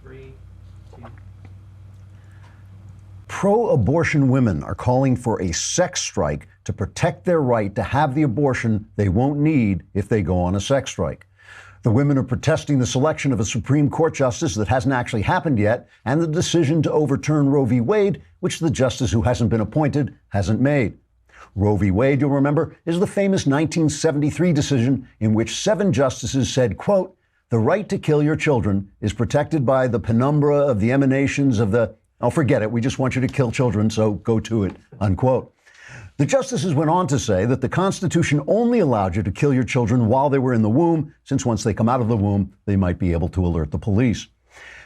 3, 2. Pro-abortion women are calling for a sex strike to protect their right to have the abortion they won't need if they go on a sex strike. The women are protesting the selection of a Supreme Court justice that hasn't actually happened yet, and the decision to overturn Roe v. Wade, which the justice who hasn't been appointed hasn't made. Roe v. Wade, you'll remember, is the famous 1973 decision in which 7 justices said, quote, "The right to kill your children is protected by the penumbra of the emanations of the..." Oh, forget it. We just want you to kill children, so go to it, unquote. The justices went on to say that the Constitution only allowed you to kill your children while they were in the womb, since once they come out of the womb, they might be able to alert the police.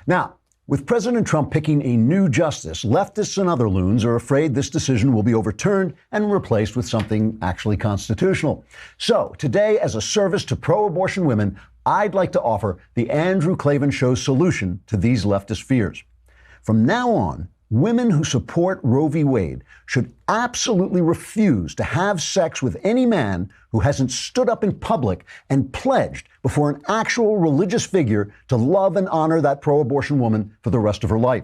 Now, with President Trump picking a new justice, leftists and other loons are afraid this decision will be overturned and replaced with something actually constitutional. So today, as a service to pro-abortion women, I'd like to offer the Andrew Klavan Show's solution to these leftist fears. From now on, women who support Roe v. Wade should absolutely refuse to have sex with any man who hasn't stood up in public and pledged before an actual religious figure to love and honor that pro-abortion woman for the rest of her life.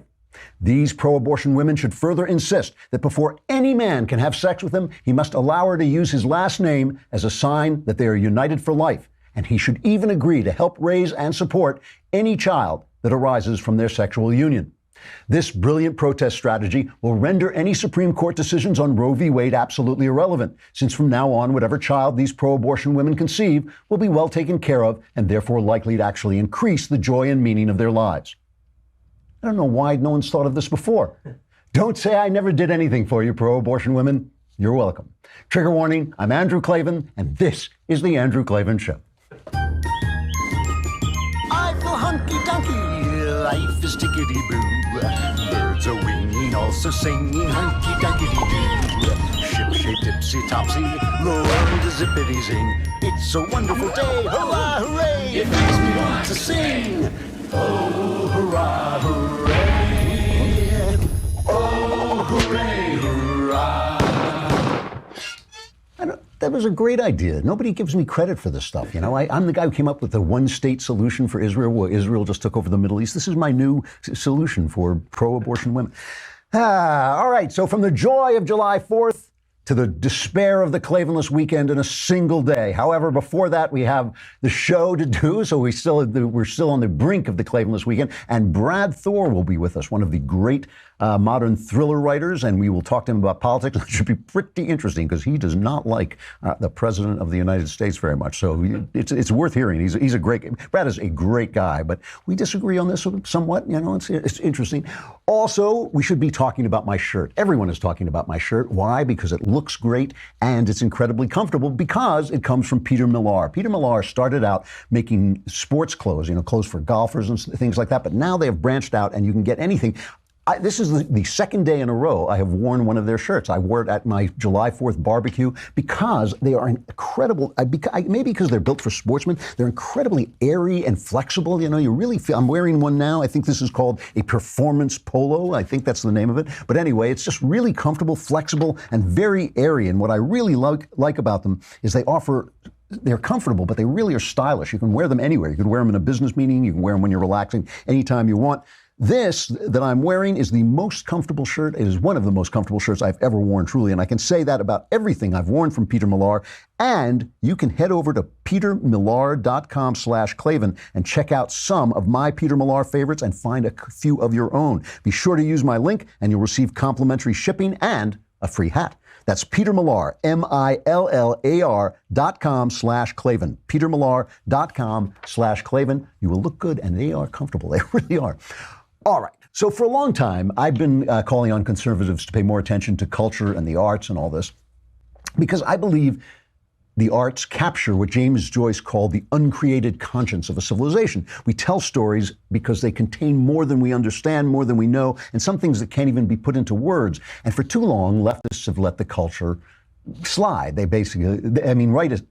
These pro-abortion women should further insist that before any man can have sex with him, he must allow her to use his last name as a sign that they are united for life. And he should even agree to help raise and support any child that arises from their sexual union. This brilliant protest strategy will render any Supreme Court decisions on Roe v. Wade absolutely irrelevant, since from now on, whatever child these pro-abortion women conceive will be well taken care of and therefore likely to actually increase the joy and meaning of their lives. I don't know why no one's thought of this before. Don't say I never did anything for you, pro-abortion women. You're welcome. Trigger warning, I'm Andrew Klavan, and this is The Andrew Klavan Show. I feel hunky-dunky, life is tickety-boo. Birds are winging, also singing hunky-dunky-doo. Ship-shape, tipsy-topsy, the world is zippity-zing. It's a wonderful day, hurrah, hooray! It makes me want to sing. Oh, hurrah, hooray! Oh, hooray, hurrah! That was a great idea. Nobody gives me credit for this stuff. You know, I'm the guy who came up with the one-state solution for Israel, where Israel just took over the Middle East. This is my new solution for pro-abortion women. All right. So from the joy of July 4th to the despair of the Klavanless weekend in a single day. However, before that, we have the show to do. So we're still on the brink of the Klavanless weekend. And Brad Thor will be with us, one of the great modern thriller writers, and we will talk to him about politics. It should be pretty interesting because he does not like the President of the United States very much. So it's worth hearing. He's a great, Brad is a great guy, but we disagree on this somewhat. You know, it's interesting. Also, we should be talking about my shirt. Everyone is talking about my shirt. Why? Because it looks great and it's incredibly comfortable because it comes from Peter Millar. Peter Millar started out making sports clothes, you know, clothes for golfers and things like that. But now they have branched out and you can get anything. This is the second day in a row I have worn one of their shirts. I wore it at my July 4th barbecue because they are incredible. Maybe because they're built for sportsmen. They're incredibly airy and flexible. You know, you really feel, I'm wearing one now. I think this is called a performance polo. I think that's the name of it. But anyway, it's just really comfortable, flexible, and very airy. And what I really like about them is they're comfortable, but they really are stylish. You can wear them anywhere. You can wear them in a business meeting. You can wear them when you're relaxing anytime you want. This that I'm wearing is the most comfortable shirt. It is one of the most comfortable shirts I've ever worn, truly. And I can say that about everything I've worn from Peter Millar. And you can head over to petermillar.com/Klavan and check out some of my Peter Millar favorites and find a few of your own. Be sure to use my link and you'll receive complimentary shipping and a free hat. That's Peter Millar, MILLAR.com/Klavan. petermillar.com/Klavan. You will look good and they are comfortable. They really are. All right. So for a long time, I've been calling on conservatives to pay more attention to culture and the arts and all this because I believe the arts capture what James Joyce called the uncreated conscience of a civilization. We tell stories because they contain more than we understand, more than we know, and some things that can't even be put into words. And for too long, leftists have let the culture slide. They basically,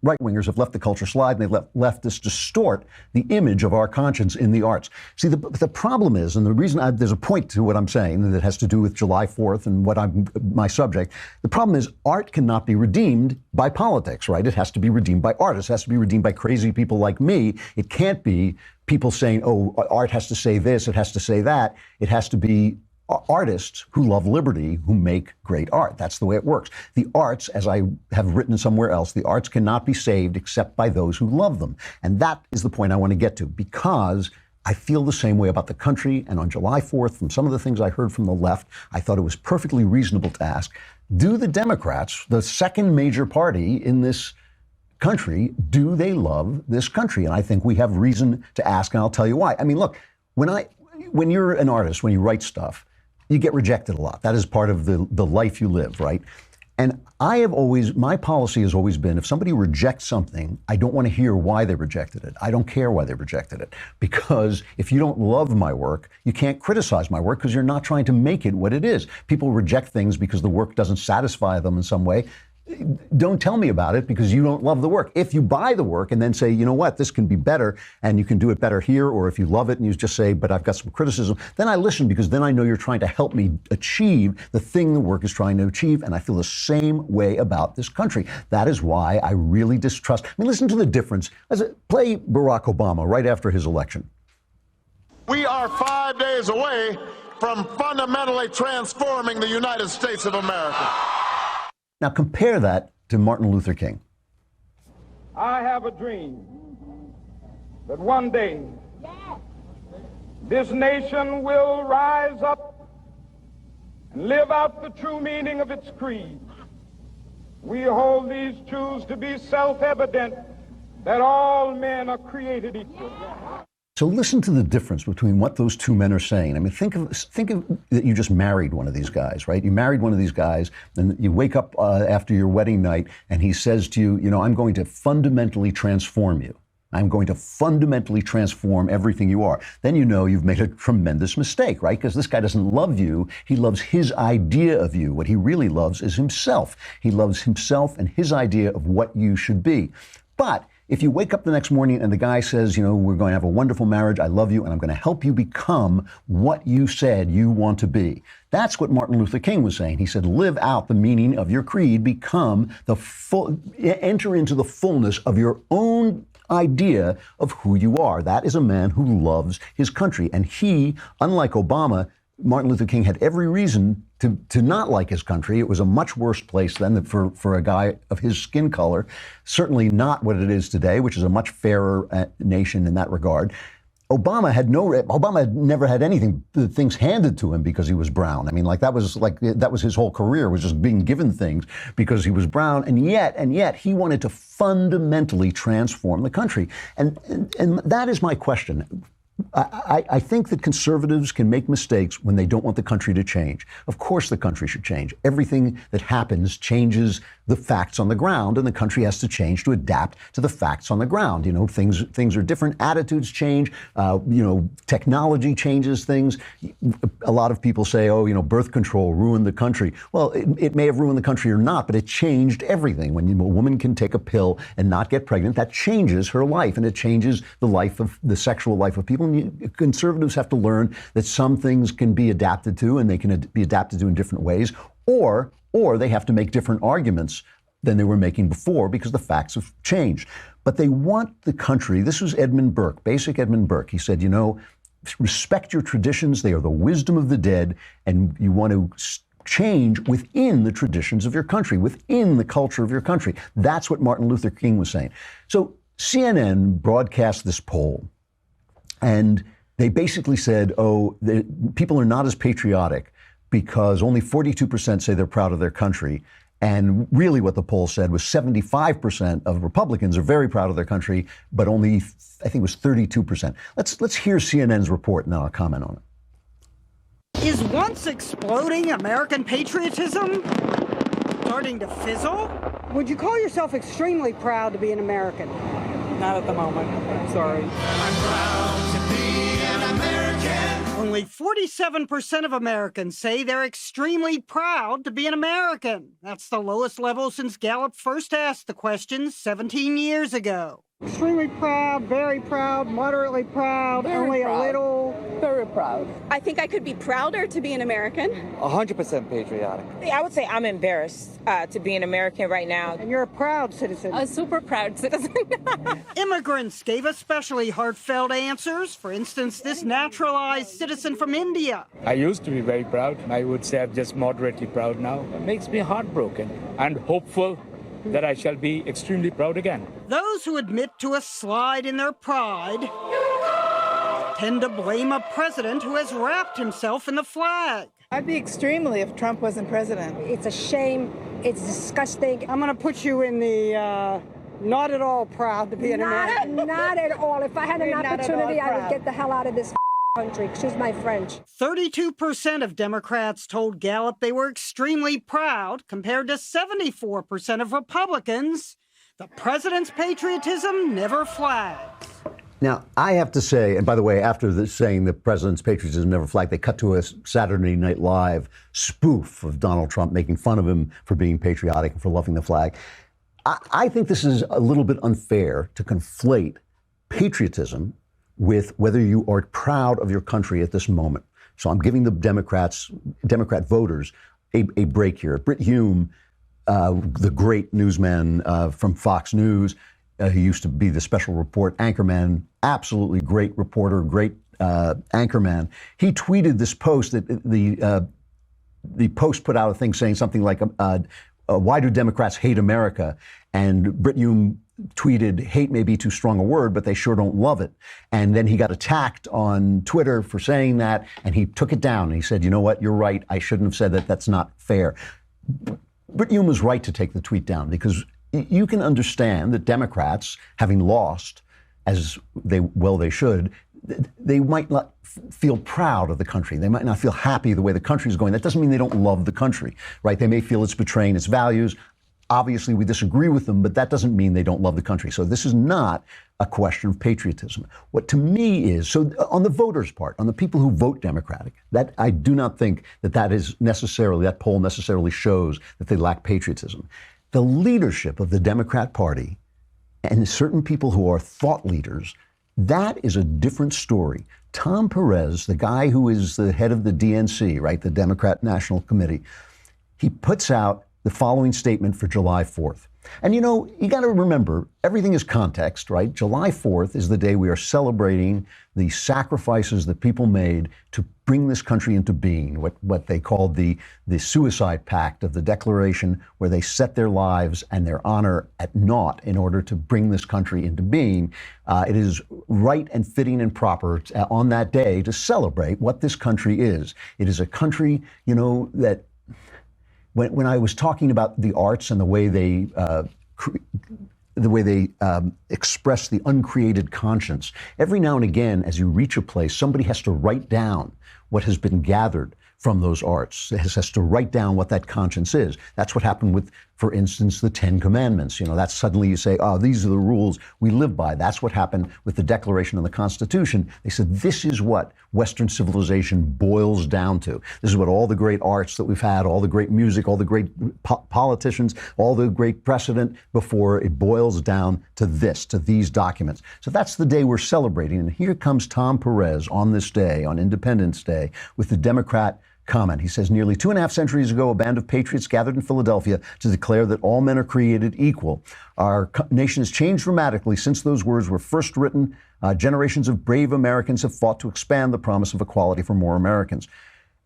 right-wingers have let the culture slide and they let leftists distort the image of our conscience in the arts. See, the problem is, and the reason there's a point to what I'm saying that has to do with July 4th and my subject. The problem is art cannot be redeemed by politics, right? It has to be redeemed by artists. It has to be redeemed by crazy people like me. It can't be people saying, oh, art has to say this, it has to say that. It has to be artists who love liberty who make great art. That's the way it works. The arts, as I have written somewhere else, the arts cannot be saved except by those who love them. And that is the point I want to get to, because I feel the same way about the country. And on July 4th, from some of the things I heard from the left, I thought it was perfectly reasonable to ask, do the Democrats, the second major party in this country, do they love this country? And I think we have reason to ask, and I'll tell you why. I mean, look, when you're an artist, when you write stuff, you get rejected a lot. That is part of the life you live, right? And my policy has always been, if somebody rejects something, I don't want to hear why they rejected it. I don't care why they rejected it. Because if you don't love my work, you can't criticize my work because you're not trying to make it what it is. People reject things because the work doesn't satisfy them in some way. Don't tell me about it because you don't love the work. If you buy the work and then say, you know what, this can be better and you can do it better here, or if you love it and you just say, but I've got some criticism, then I listen because then I know you're trying to help me achieve the thing the work is trying to achieve. And I feel the same way about this country. That is why I really distrust. I mean, listen to the difference. Play Barack Obama right after his election. We are 5 days away from fundamentally transforming the United States of America. Now compare that to Martin Luther King. I have a dream that one day this nation will rise up and live out the true meaning of its creed. We hold these truths to be self-evident, that all men are created equal. So listen to the difference between what those two men are saying. I mean, think of that you just married one of these guys, right? You married one of these guys, and you wake up after your wedding night, and he says to you, you know, I'm going to fundamentally transform you. I'm going to fundamentally transform everything you are. Then you know you've made a tremendous mistake, right? Because this guy doesn't love you. He loves his idea of you. What he really loves is himself. He loves himself and his idea of what you should be. But if you wake up the next morning and the guy says, you know, we're going to have a wonderful marriage, I love you, and I'm going to help you become what you said you want to be. That's what Martin Luther King was saying. He said, live out the meaning of your creed, enter into the fullness of your own idea of who you are. That is a man who loves his country. And he, unlike Obama, Martin Luther King had every reason to not like his country. It was a much worse place then for a guy of his skin color. Certainly not what it is today, which is a much fairer nation in that regard. Obama had never had things handed to him because he was brown. I mean, that was his whole career, was just being given things because he was brown. And yet he wanted to fundamentally transform the country. And that is my question. I think that conservatives can make mistakes when they don't want the country to change. Of course the country should change. Everything that happens changes the facts on the ground, and the country has to change to adapt to the facts on the ground. You know, things are different, attitudes change, technology changes things. A lot of people say, oh, birth control ruined the country. Well, it may have ruined the country or not, but it changed everything. When a woman can take a pill and not get pregnant, that changes her life, and it changes the sexual life of people. And conservatives have to learn that some things can be adapted to, and they can be adapted to in different ways, or they have to make different arguments than they were making before because the facts have changed. But they want the country, this was Edmund Burke, basic Edmund Burke. He said, respect your traditions. They are the wisdom of the dead, and you want to change within the traditions of your country, within the culture of your country. That's what Martin Luther King was saying. So CNN broadcast this poll, and they basically said, people are not as patriotic because only 42% say they're proud of their country. And really what the poll said was 75% of Republicans are very proud of their country, but only, I think it was 32%. Let's hear CNN's report and then I'll comment on it. Is once exploding American patriotism starting to fizzle? Would you call yourself extremely proud to be an American? Not at the moment. Sorry. I'm proud to be an American. Only 47% of Americans say they're extremely proud to be an American. That's the lowest level since Gallup first asked the question 17 years ago. Extremely proud, very proud, moderately proud, Very only proud. a little. Very proud. I think I could be prouder to be an American. 100% patriotic. I would say I'm embarrassed to be an American right now. And you're a proud citizen. A super proud citizen. Immigrants gave especially heartfelt answers. For instance, this naturalized citizen from India. I used to be very proud. I would say I'm just moderately proud now. It makes me heartbroken and hopeful that I shall be extremely proud again. Those who admit to a slide in their pride tend to blame a president who has wrapped himself in the flag. I'd be extremely if Trump wasn't president. It's a shame. It's disgusting. I'm going to put you in the not at all proud to be an American. Not at all. If I had an You're not at all opportunity, I would proud. get the hell out of this country. Excuse my French. 32% of Democrats told Gallup they were extremely proud, compared to 74% of Republicans. The president's patriotism never flags. Now, I have to say, and by the way, after saying the president's patriotism never flagged, they cut to a Saturday Night Live spoof of Donald Trump making fun of him for being patriotic and for loving the flag. I think this is a little bit unfair to conflate patriotism with whether you are proud of your country at this moment. So I'm giving the Democrat voters a break here. Brit Hume, the great newsman from Fox News, he used to be the special report anchorman, absolutely great reporter, great anchorman. He tweeted this post that the Post put out a thing saying something like, why do Democrats hate America? And Brit Hume tweeted, hate may be too strong a word, but they sure don't love it. And then he got attacked on Twitter for saying that, and he took it down. And he said, you know what, you're right. I shouldn't have said that. That's not fair. Brit Hume was right to take the tweet down, because you can understand that Democrats, having lost, as they should, they might not feel proud of the country. They might not feel happy the way the country is going. That doesn't mean they don't love the country, right? They may feel it's betraying its values. Obviously, we disagree with them, but that doesn't mean they don't love the country. So this is not a question of patriotism. What to me is, so on the voters' part, on the people who vote Democratic, that I do not think that poll necessarily shows that they lack patriotism. The leadership of the Democrat Party and certain people who are thought leaders, that is a different story. Tom Perez, the guy who is the head of the DNC, right, the Democrat National Committee, he puts out the following statement for July 4th. And you know, you got to remember, everything is context, right? July 4th is the day we are celebrating the sacrifices that people made to bring this country into being, what they called the suicide pact of the Declaration, where they set their lives and their honor at naught in order to bring this country into being. It is right and fitting and proper on that day to celebrate what this country is. It is a country, you know, that when I was talking about the arts and the way they express the uncreated conscience, every now and again, as you reach a place, somebody has to write down what has been gathered from those arts. It has to write down what that conscience is. That's what happened with, for instance, the Ten Commandments. You know, that's suddenly you say, oh, these are the rules we live by. That's what happened with the Declaration and the Constitution. They said, this is what Western civilization boils down to. This is what all the great arts that we've had, all the great music, all the great politicians, all the great precedent before, it boils down to this, to these documents. So that's the day we're celebrating. And here comes Tom Perez on this day, on Independence Day, with the Democrat comment. He says, nearly 2.5 centuries ago, a band of patriots gathered in Philadelphia to declare that all men are created equal. Our nation has changed dramatically since those words were first written. Generations of brave Americans have fought to expand the promise of equality for more Americans.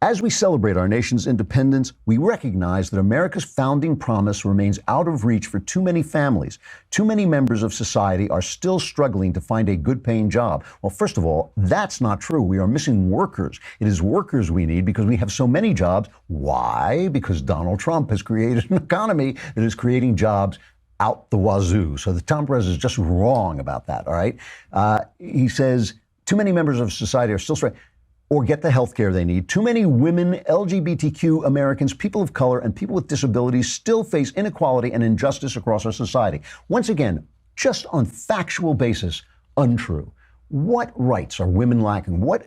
As we celebrate our nation's independence, we recognize that America's founding promise remains out of reach for too many families. Too many members of society are still struggling to find a good-paying job. Well, first of all, that's not true. We are missing workers. It is workers we need because we have so many jobs. Why? Because Donald Trump has created an economy that is creating jobs out the wazoo. So the Tom Perez is just wrong about that, all right? He says, too many members of society are still struggling or get the health care they need. Too many women, LGBTQ Americans, people of color, and people with disabilities still face inequality and injustice across our society. Once again, just on factual basis, untrue. What rights are women lacking? What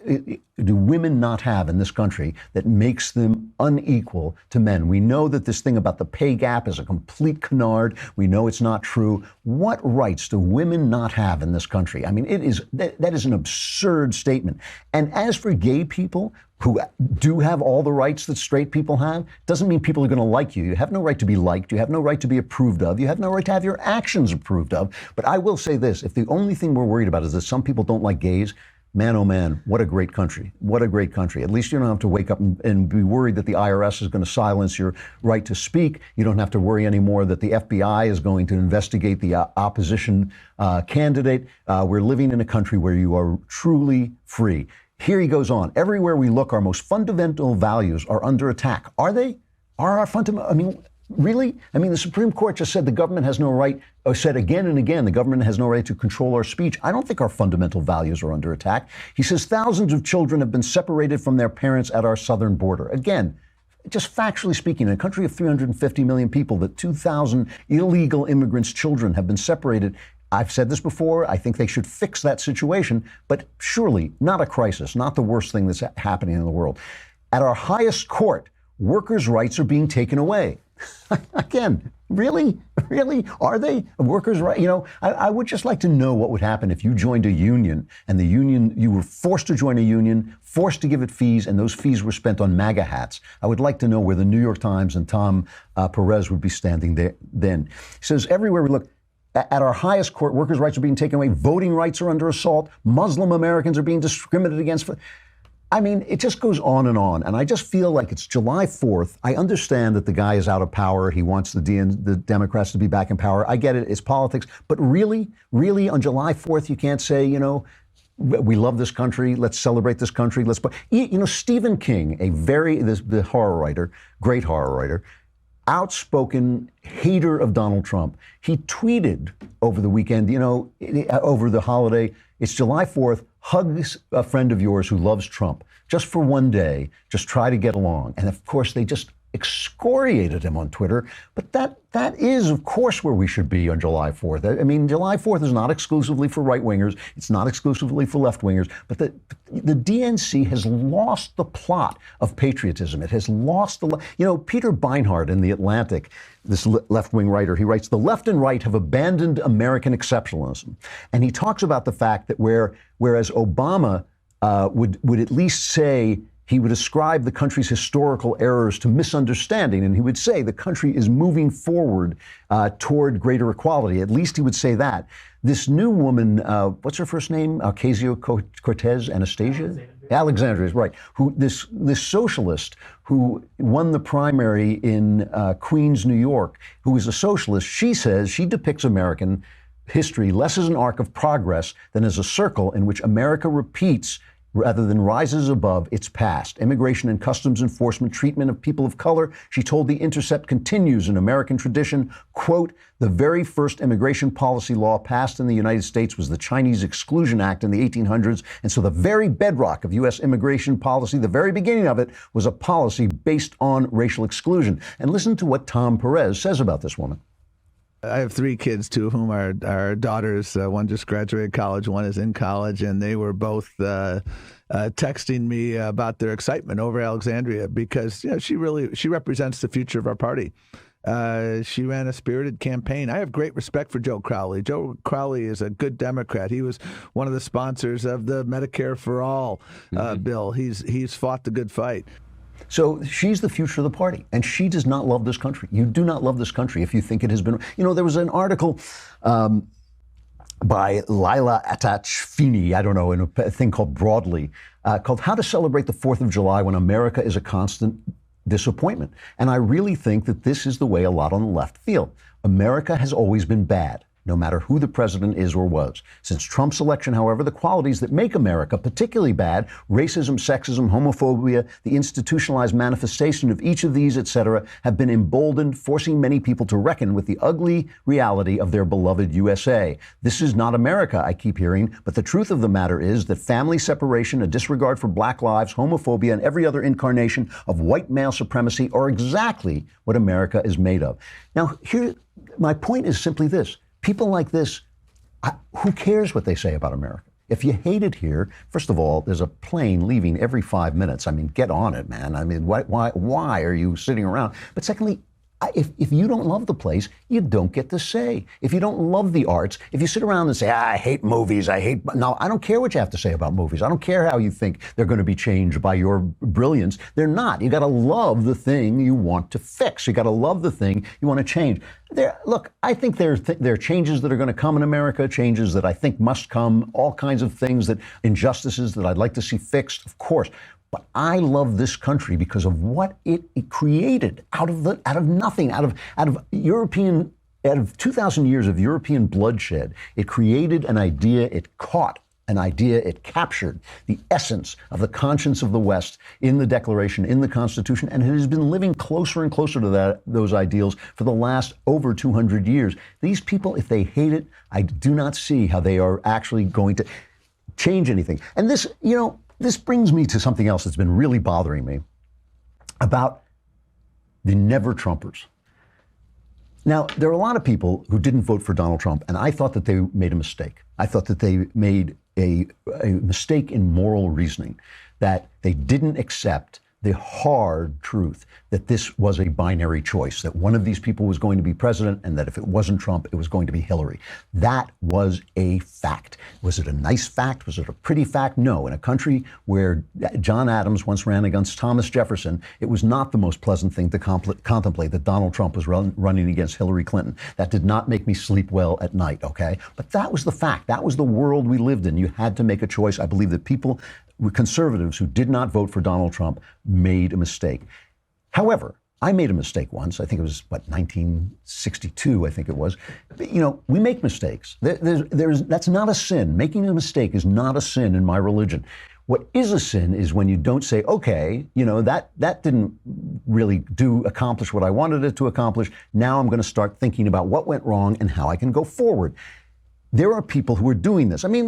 do women not have in this country that makes them unequal to men? We know that this thing about the pay gap is a complete canard. We know it's not true. What rights do women not have in this country? I mean, that is an absurd statement. And as for gay people who do have all the rights that straight people have, doesn't mean people are going to like you. You have no right to be liked. You have no right to be approved of. You have no right to have your actions approved of. But I will say this, if the only thing we're worried about is that some people don't like gays, man, oh man, what a great country. What a great country. At least you don't have to wake up and be worried that the IRS is going to silence your right to speak. You don't have to worry anymore that the FBI is going to investigate the opposition candidate. We're living in a country where you are truly free. Here he goes on. Everywhere we look, our most fundamental values are under attack. Are they? Are our fundamental? I mean, really? I mean, the Supreme Court just said the government has no right, or said again and again, the government has no right to control our speech. I don't think our fundamental values are under attack. He says thousands of children have been separated from their parents at our southern border. Again, just factually speaking, in a country of 350 million people, that 2,000 illegal immigrants' children have been separated. I've said this before. I think they should fix that situation, but surely not a crisis, not the worst thing that's happening in the world. At our highest court, workers' rights are being taken away. Again, really? Really? Are they? Workers' rights? You know, I would just like to know what would happen if you joined a union and the union, you were forced to join a union, forced to give it fees, and those fees were spent on MAGA hats. I would like to know where the New York Times and Tom Perez would be standing there then. He says, everywhere we look, at our highest court, workers' rights are being taken away. Voting rights are under assault. Muslim Americans are being discriminated against. I mean, it just goes on. And I just feel like it's July 4th. I understand that the guy is out of power. He wants the Democrats to be back in power. I get it. It's politics. But really on July 4th, you can't say, you know, we love this country. Let's celebrate this country. You know, Stephen King, the horror writer, great horror writer, outspoken hater of Donald Trump. He tweeted over the weekend, you know, over the holiday, it's July 4th, hug a friend of yours who loves Trump just for one day, just try to get along. And of course, they just excoriated him on Twitter. But that is, of course, where we should be on July 4th. I mean, July 4th is not exclusively for right-wingers. It's not exclusively for left-wingers. But the DNC has lost the plot of patriotism. It has lost you know, Peter Beinart in The Atlantic, this left-wing writer, he writes, the left and right have abandoned American exceptionalism. And he talks about the fact that whereas Obama would at least say, he would ascribe the country's historical errors to misunderstanding, and he would say the country is moving forward toward greater equality. At least he would say that. This new woman, what's her first name? Ocasio-Cortez, Anastasia? Alexandria, right. Who this socialist who won the primary in Queens, New York, who is a socialist, she says she depicts American history less as an arc of progress than as a circle in which America repeats rather than rises above its past. Immigration and customs enforcement treatment of people of color, she told The Intercept, continues in American tradition. Quote, the very first immigration policy law passed in the United States was the Chinese Exclusion Act in the 1800s. And so the very bedrock of U.S. immigration policy, the very beginning of it, was a policy based on racial exclusion. And listen to what Tom Perez says about this woman. I have 3 kids, 2 of whom are daughters. One just graduated college, one is in college, and they were both texting me about their excitement over Alexandria because, you know, she represents the future of our party. She ran a spirited campaign. I have great respect for Joe Crowley. Joe Crowley is a good Democrat. He was one of the sponsors of the Medicare for All bill. He's fought the good fight. So she's the future of the party, and she does not love this country. You do not love this country if you think it has been. You know, there was an article by Lila Attach-Feeney, I don't know, in a thing called Broadly, called How to Celebrate the 4th of July When America is a Constant Disappointment. And I really think that this is the way a lot on the left feel. America has always been bad, no matter who the president is or was. Since Trump's election, however, the qualities that make America particularly bad, racism, sexism, homophobia, the institutionalized manifestation of each of these, etc., have been emboldened, forcing many people to reckon with the ugly reality of their beloved USA. This is not America, I keep hearing, but the truth of the matter is that family separation, a disregard for black lives, homophobia, and every other incarnation of white male supremacy are exactly what America is made of. Now, my point is simply this. People like this, who cares what they say about America? If you hate it here, first of all, there's a plane leaving every 5 minutes. I mean, get on it, man. I mean, why are you sitting around? But secondly, if you don't love the place, you don't get to say. If you don't love the arts, if you sit around and say, I hate movies, no, I don't care what you have to say about movies. I don't care how you think they're going to be changed by your brilliance. They're not. You got to love the thing you want to fix. You got to love the thing you want to change. Look, I think there are changes that are going to come in America, changes that I think must come, all kinds of things, injustices that I'd like to see fixed, of course. But I love this country because of what it created out of nothing, out of 2,000 years of European bloodshed. It created an idea, it caught an idea, it captured the essence of the conscience of the West in the Declaration, in the Constitution, and it has been living closer and closer to those ideals for the last over 200 years. These people, if they hate it, I do not see how they are actually going to change anything. And this, this brings me to something else that's been really bothering me about the never-Trumpers. Now, there are a lot of people who didn't vote for Donald Trump, and I thought that they made a mistake. I thought that they made a mistake in moral reasoning, that they didn't accept the hard truth that this was a binary choice, that one of these people was going to be president, and that if it wasn't Trump, it was going to be Hillary. That was a fact. Was it a nice fact? Was it a pretty fact? No. In a country where John Adams once ran against Thomas Jefferson, it was not the most pleasant thing to contemplate that Donald Trump was running against Hillary Clinton. That did not make me sleep well at night, okay? But that was the fact. That was the world we lived in. You had to make a choice. I believe that conservatives who did not vote for Donald Trump made a mistake. However, I made a mistake once. I think it was, 1962, I think it was. We make mistakes. That's not a sin. Making a mistake is not a sin in my religion. What is a sin is when you don't say, okay, that didn't really accomplish what I wanted it to accomplish. Now I'm going to start thinking about what went wrong and how I can go forward. There are people who are doing this. I mean,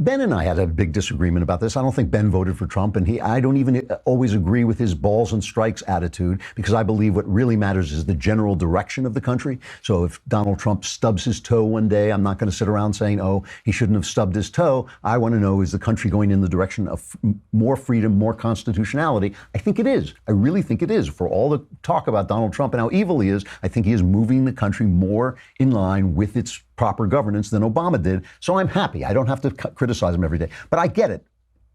Ben and I had a big disagreement about this. I don't think Ben voted for Trump, and I don't even always agree with his balls and strikes attitude, because I believe what really matters is the general direction of the country. So if Donald Trump stubs his toe one day, I'm not going to sit around saying, oh, he shouldn't have stubbed his toe. I want to know, is the country going in the direction of more freedom, more constitutionality? I think it is. I really think it is. For all the talk about Donald Trump and how evil he is, I think he is moving the country more in line with its proper governance than Obama did. So I'm happy. I don't have to criticize him every day. But I get it.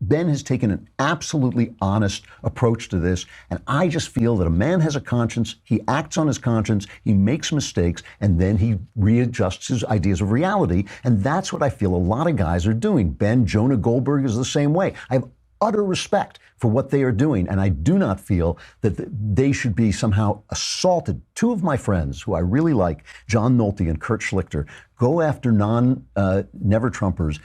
Ben has taken an absolutely honest approach to this. And I just feel that a man has a conscience. He acts on his conscience. He makes mistakes. And then he readjusts his ideas of reality. And that's what I feel a lot of guys are doing. Ben, Jonah Goldberg is the same way. I have utter respect for what they are doing, and I do not feel that they should be somehow assaulted. Two of my friends who I really like, John Nolte and Kurt Schlichter, go after never-Trumpers.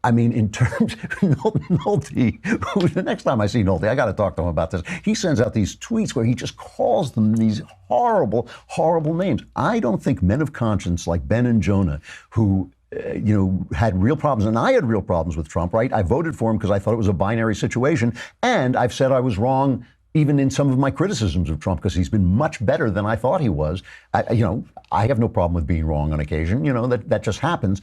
I mean, in terms of Nolte, who, the next time I see Nolte, I got to talk to him about this. He sends out these tweets where he just calls them these horrible, horrible names. I don't think men of conscience like Ben and Jonah, who had real problems, and I had real problems with Trump, right? I voted for him because I thought it was a binary situation, and I've said I was wrong even in some of my criticisms of Trump, because he's been much better than I thought he was. I have no problem with being wrong on occasion, that just happens.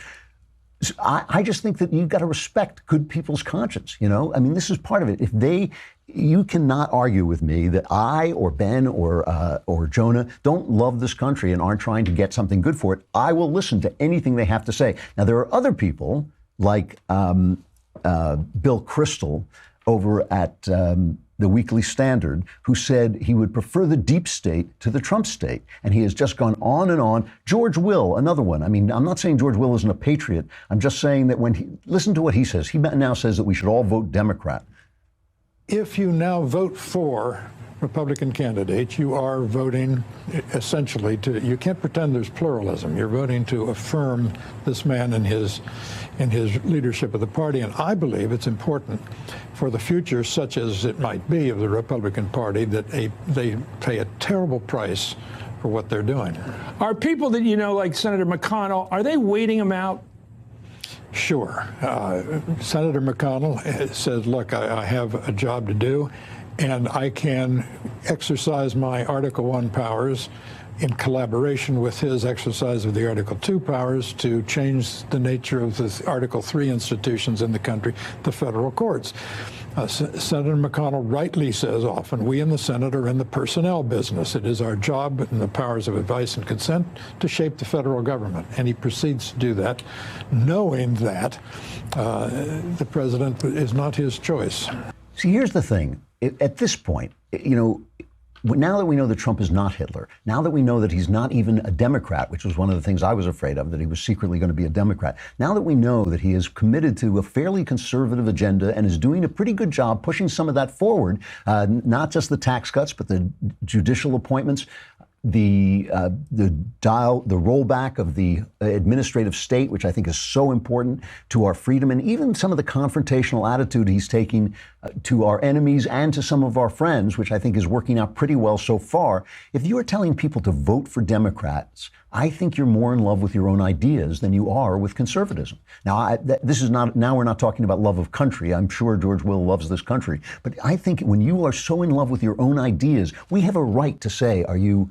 So I just think that you've got to respect good people's conscience, I mean, this is part of it. You cannot argue with me that I or Ben or Jonah don't love this country and aren't trying to get something good for it. I will listen to anything they have to say. Now, there are other people like Bill Kristol over at the Weekly Standard, who said he would prefer the deep state to the Trump state. And he has just gone on and on. George Will, another one. I mean, I'm not saying George Will isn't a patriot. I'm just saying that listen to what he says. He now says that we should all vote Democrat. If you now vote for Republican candidates, you are voting essentially you can't pretend there's pluralism. You're voting to affirm this man in his leadership of the party. And I believe it's important for the future, such as it might be, of the Republican Party, that they pay a terrible price for what they're doing. Are people that like Senator McConnell, are they waiting him out? Sure. Senator McConnell says, look, I have a job to do, and I can exercise my Article I powers in collaboration with his exercise of the Article 2 powers to change the nature of the Article 3 institutions in the country, the federal courts. Senator McConnell rightly says often, we in the Senate are in the personnel business. It is our job and the powers of advice and consent to shape the federal government. And he proceeds to do that, knowing that the president is not his choice. See, here's the thing. At this point, now that we know that Trump is not Hitler, now that we know that he's not even a Democrat, which was one of the things I was afraid of, that he was secretly going to be a Democrat, now that we know that he is committed to a fairly conservative agenda and is doing a pretty good job pushing some of that forward, not just the tax cuts, but the judicial appointments, the rollback of the administrative state, which I think is so important to our freedom, and even some of the confrontational attitude he's taking to our enemies and to some of our friends, which I think is working out pretty well so far. If you are telling people to vote for Democrats, I think you're more in love with your own ideas than you are with conservatism. Now, now we're not talking about love of country. I'm sure George Will loves this country. But I think when you are so in love with your own ideas, we have a right to say, are you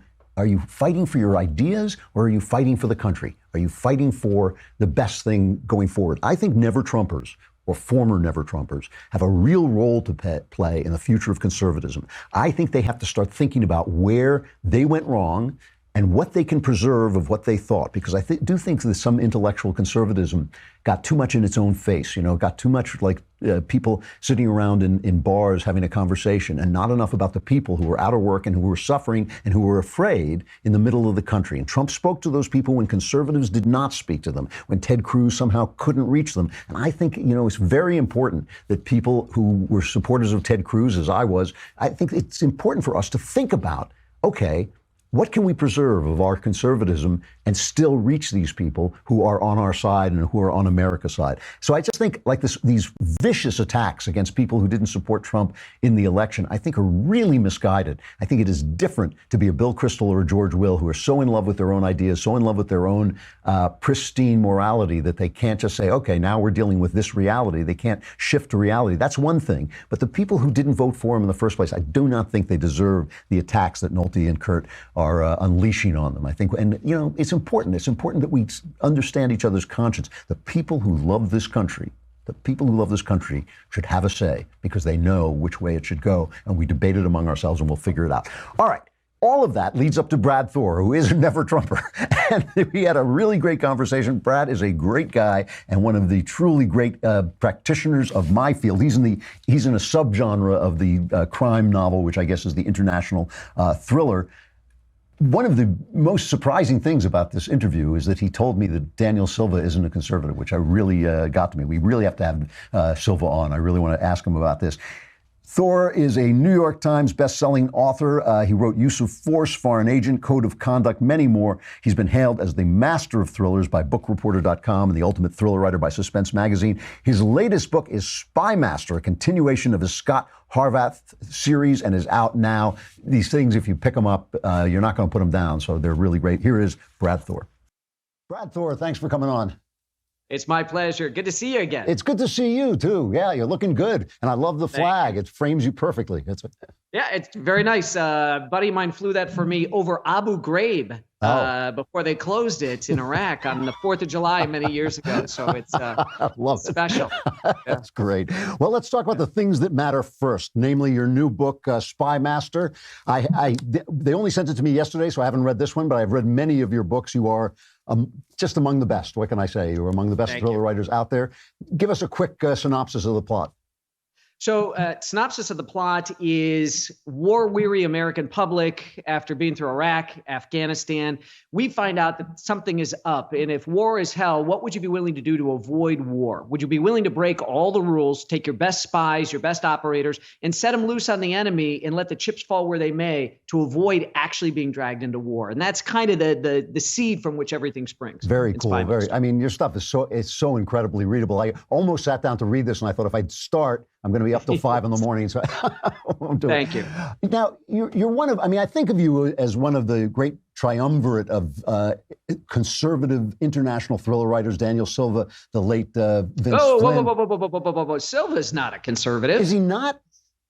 fighting for your ideas or are you fighting for the country? Are you fighting for the best thing going forward? I think never-Trumpers or former never-Trumpers have a real role to play in the future of conservatism. I think they have to start thinking about where they went wrong and what they can preserve of what they thought. Because I do think that some intellectual conservatism got too much in its own face, got too much like people sitting around in bars having a conversation and not enough about the people who were out of work and who were suffering and who were afraid in the middle of the country. And Trump spoke to those people when conservatives did not speak to them, when Ted Cruz somehow couldn't reach them. And I think, it's very important that people who were supporters of Ted Cruz, as I was, I think it's important for us to think about, okay, what can we preserve of our conservatism and still reach these people who are on our side and who are on America's side? So I just think like these vicious attacks against people who didn't support Trump in the election, I think are really misguided. I think it is different to be a Bill Kristol or a George Will who are so in love with their own ideas, so in love with their own pristine morality that they can't just say, okay, now we're dealing with this reality. They can't shift to reality. That's one thing. But the people who didn't vote for him in the first place, I do not think they deserve the attacks that Nolte and Kurt are unleashing on them. I think, and it's important. It's important that we understand each other's conscience. The people who love this country, should have a say because they know which way it should go, and we debate it among ourselves and we'll figure it out. All right. All of that leads up to Brad Thor, who is a never-Trumper. And we had a really great conversation. Brad is a great guy and one of the truly great practitioners of my field. He's in a subgenre of the crime novel, which I guess is the international thriller. One of the most surprising things about this interview is that he told me that Daniel Silva isn't a conservative, which I really got to me. We really have to have Silva on. I really want to ask him about this. Thor is a New York Times best-selling author. He wrote Use of Force, Foreign Agent, Code of Conduct, many more. He's been hailed as the master of thrillers by BookReporter.com and the ultimate thriller writer by Suspense Magazine. His latest book is Spy Master, a continuation of his Scott Harvath series, and is out now. These things, if you pick them up, you're not going to put them down, so they're really great. Here is Brad Thor. Brad Thor, thanks for coming on. It's my pleasure. Good to see you again. It's good to see you, too. Yeah, you're looking good. And I love the flag. It frames you perfectly. Yeah, it's very nice. A buddy of mine flew that for me over Abu Ghraib before they closed it in Iraq on the 4th of July many years ago. So it's special. That's great. Well, let's talk about the things that matter first, namely your new book, Spy Master. They only sent it to me yesterday, so I haven't read this one, but I've read many of your books. You are just among the best. What can I say? You're among the best thriller writers out there. Give us a quick synopsis of the plot. So synopsis of the plot is war-weary American public, after being through Iraq, Afghanistan, we find out that something is up. And if war is hell, what would you be willing to do to avoid war? Would you be willing to break all the rules, take your best spies, your best operators, and set them loose on the enemy and let the chips fall where they may to avoid actually being dragged into war? And that's kind of the seed from which everything springs. Very cool. I mean, your stuff is so incredibly readable. I almost sat down to read this, and I thought if I'd start, I'm going to be up till 5 in the morning, so I won't do it. Thank you. Now, you're one of, I think of you as one of the great triumvirate of conservative international thriller writers, Daniel Silva, the late Vince Flynn. Whoa. Silva's not a conservative. Is he not?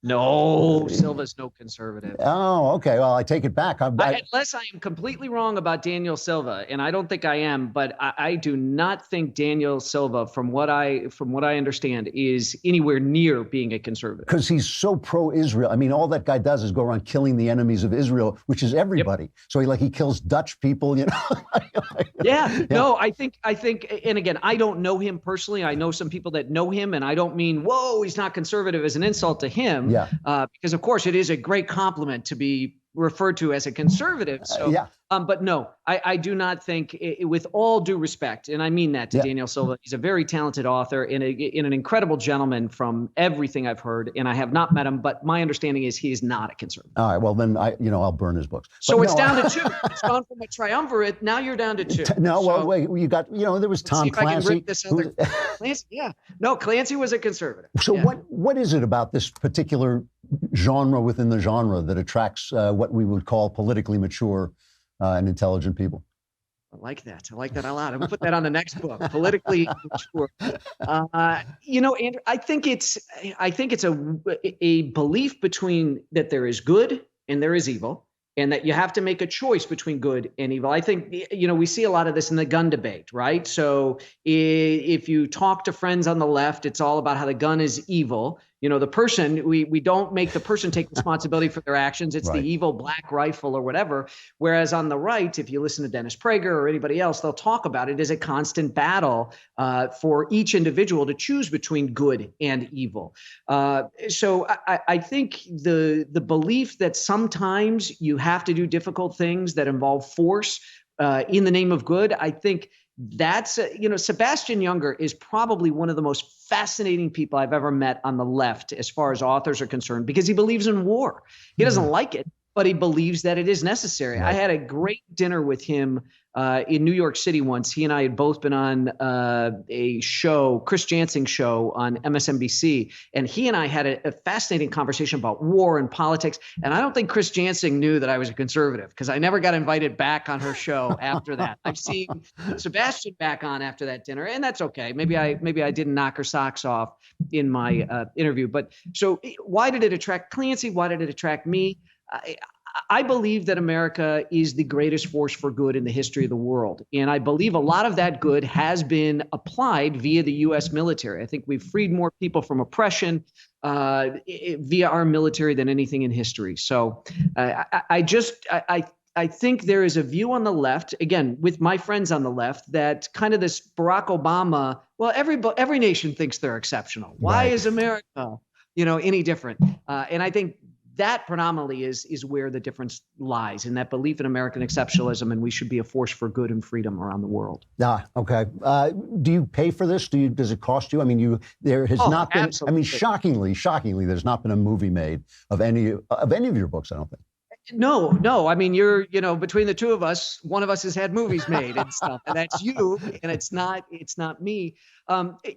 No, Silva's no conservative. Oh, okay. Well, I take it back. Unless I am completely wrong about Daniel Silva, and I don't think I am, but I do not think Daniel Silva, from what I understand, is anywhere near being a conservative. Because he's so pro-Israel. I mean, all that guy does is go around killing the enemies of Israel, which is everybody. Yep. So he kills Dutch people, you know. Yeah. No, I think, and again, I don't know him personally. I know some people that know him, and I don't mean, whoa, he's not conservative as an insult to him. Yeah. Because of course it is a great compliment to be referred to as a conservative. So, yeah. But no, I do not think, with all due respect, and I mean that to Daniel Silva, he's a very talented author and an incredible gentleman from everything I've heard, and I have not met him, but my understanding is he is not a conservative. All right, well then I'll burn his books. So it's down to 2. It's gone from a triumvirate. Now you're down to 2. No, well, wait, you got, there was Tom Clancy. Clancy, yeah. No, Clancy was a conservative. So what is it about this particular genre within the genre that attracts what we would call politically mature and intelligent people? I like that. I like that a lot. I'm gonna put that on the next book. Politically mature. Andrew, I think it's a belief between that there is good and there is evil, and that you have to make a choice between good and evil. I think, we see a lot of this in the gun debate, right? So if you talk to friends on the left, it's all about how the gun is evil. The person, we don't make the person take responsibility for their actions. It's the evil black rifle or whatever. Whereas on the right, if you listen to Dennis Prager or anybody else, they'll talk about it as a constant battle for each individual to choose between good and evil. So I think the belief that sometimes you have to do difficult things that involve force in the name of good, I think that's, Sebastian Junger is probably one of the most fascinating people I've ever met on the left as far as authors are concerned, because he believes in war. He doesn't like it, but he believes that it is necessary. Right. I had a great dinner with him in New York City once. He and I had both been on a show, Chris Jansing's show on MSNBC, and he and I had a fascinating conversation about war and politics. And I don't think Chris Jansing knew that I was a conservative, because I never got invited back on her show after that. I've seen Sebastian back on after that dinner, and that's okay. Maybe I didn't knock her socks off in my interview. But so why did it attract Clancy? Why did it attract me? I believe that America is the greatest force for good in the history of the world. And I believe a lot of that good has been applied via the U.S. military. I think we've freed more people from oppression via our military than anything in history. So I think there is a view on the left, again, with my friends on the left, that kind of this Barack Obama, well, every nation thinks they're exceptional. Why is America, any different? And I think that predominantly is where the difference lies, in that belief in American exceptionalism, and we should be a force for good and freedom around the world. Okay. Do you pay for this? Does it cost you? I mean, there has not been. Absolutely. I mean, shockingly, there's not been a movie made of any of your books, I don't think. No. I mean, between the two of us, one of us has had movies made and stuff, and that's you, and it's not me.